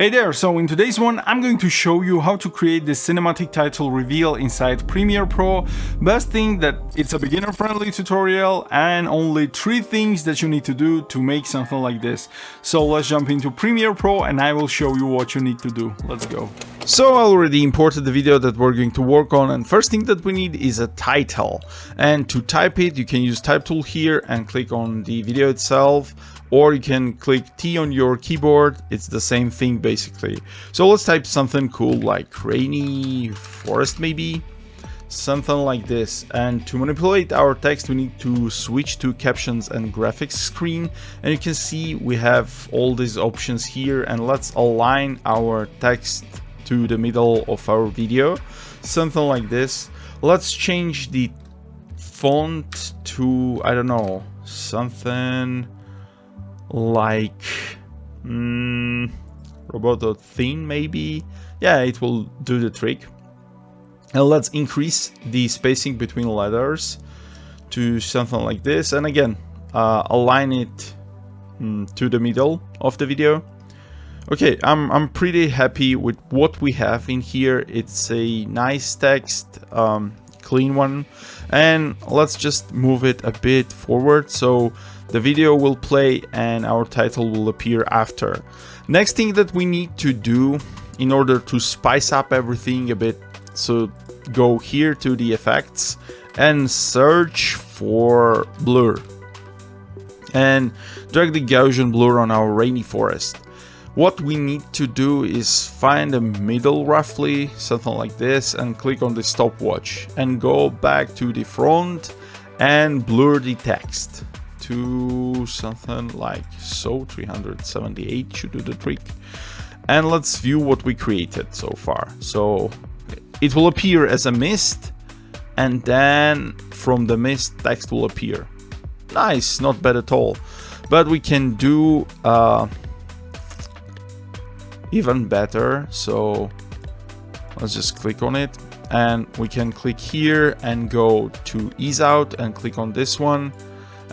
Hey there, so in today's one I'm going to show you how to create the cinematic title reveal inside Premiere Pro. Best thing that it's a beginner friendly tutorial and only 3 things that you need to do to make something like this. So let's jump into Premiere Pro and I will show you what you need to do. Let's go. So I already imported the video that we're going to work on, and first thing that we need is a title. And to type it, you can use type tool here and click on the video itself, or you can click T on your keyboard. It's the same thing basically. So let's type something cool like rainy forest, maybe something like this. And to manipulate our text we need to switch to captions and graphics screen, and you can see we have all these options here, and let's align our text to the middle of our video, something like this. Let's change the font to, I don't know, something like Roboto Thin maybe. Yeah, it will do the trick. And let's increase the spacing between letters to something like this, and again align it to the middle of the video. Okay, I'm pretty happy with what we have in here. It's a nice text, clean one, and let's just move it a bit forward so the video will play and our title will appear after. Next thing that we need to do in order to spice up everything a bit, so go here to the effects and search for blur and drag the Gaussian blur on our rainy forest. What we need to do is find the middle roughly, something like this, and click on the stopwatch and go back to the front and blur the text to something like so. 378 should do the trick. And let's view what we created so far. So it will appear as a mist, and then from the mist text will appear. Nice, not bad at all. But we can do even better. So let's just click on it, and we can click here and go to ease out and click on this one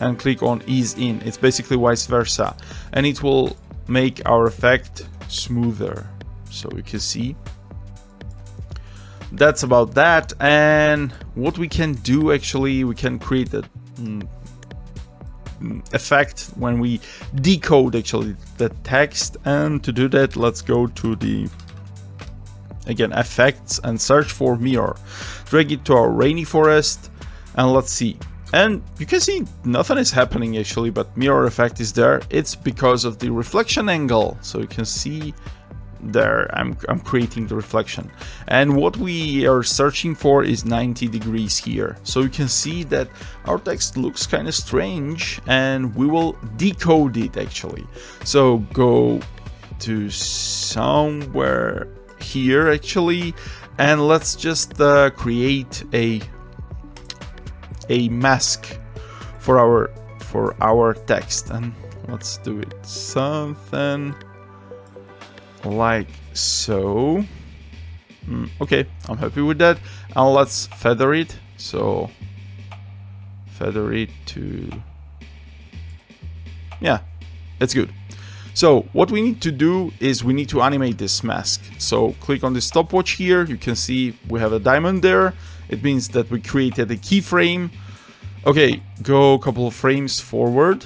and click on ease in. It's basically vice versa, and it will make our effect smoother. So you can see that's about that. And what we can do, actually, we can create a effect when we decode actually the text. And to do that, let's go to the again effects and search for mirror, drag it to our rainy forest, and let's see. And you can see nothing is happening actually, but mirror effect is there. It's because of the reflection angle. So you can see there I'm creating the reflection, and what we are searching for is 90 degrees here. So you can see that our text looks kind of strange, and we will decode it actually. So go to somewhere here actually, and let's just create a mask for our text, and let's do it something like so. Okay, I'm happy with that. And let's feather it. So feather it to, yeah, it's good. So what we need to do is we need to animate this mask. So click on the stopwatch here. You can see we have a diamond there. It means that we created a keyframe. Okay, go a couple of frames forward.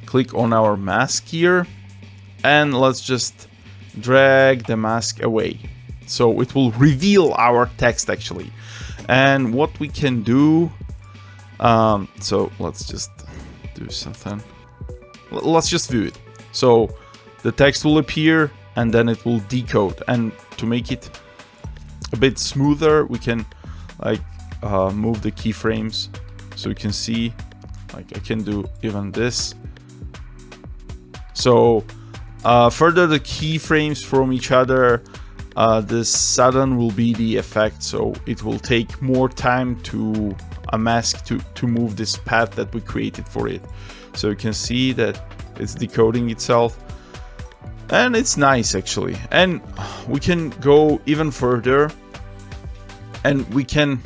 Click on our mask here, and let's just drag the mask away. So it will reveal our text actually. And what we can do, so let's just do something. Let's just view it. So the text will appear and then it will decode. And to make it a bit smoother, we can like move the keyframes. So you can see, like I can do even this. So further the keyframes from each other, the sudden will be the effect. So it will take more time to a mask to move this path that we created for it. So you can see that it's decoding itself, and it's nice actually. And we can go even further, and we can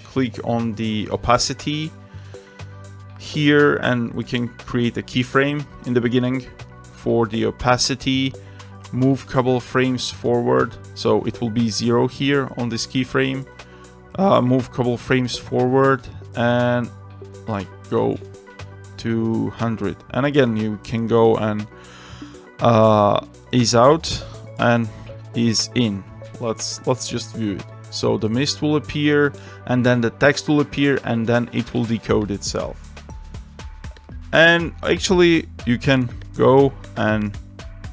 click on the opacity here, and we can create a keyframe in the beginning for the opacity, move couple frames forward, so it will be 0 here on this keyframe. Move couple frames forward and like go to 100. And again, you can go and ease out and ease in. Let's just view it. So the mist will appear, and then the text will appear, and then it will decode itself. And actually, you can go and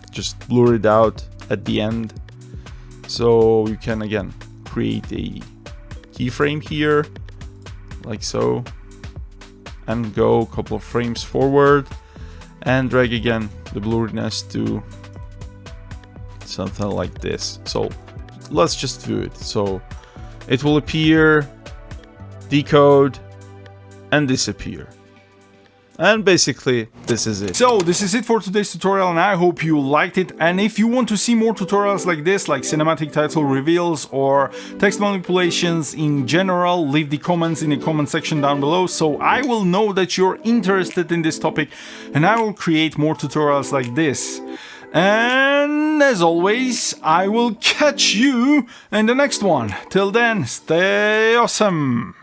just blur it out at the end. So you can again create a keyframe here, like so, and go a couple of frames forward, and drag again the blurriness to something like this. So let's just view it. So it will appear, decode, and disappear. And basically, this is it. So this is it for today's tutorial, and I hope you liked it. And if you want to see more tutorials like this, like cinematic title reveals or text manipulations in general, leave the comments in the comment section down below, so I will know that you're interested in this topic, and I will create more tutorials like this. And as always, I will catch you in the next one. Till then, stay awesome!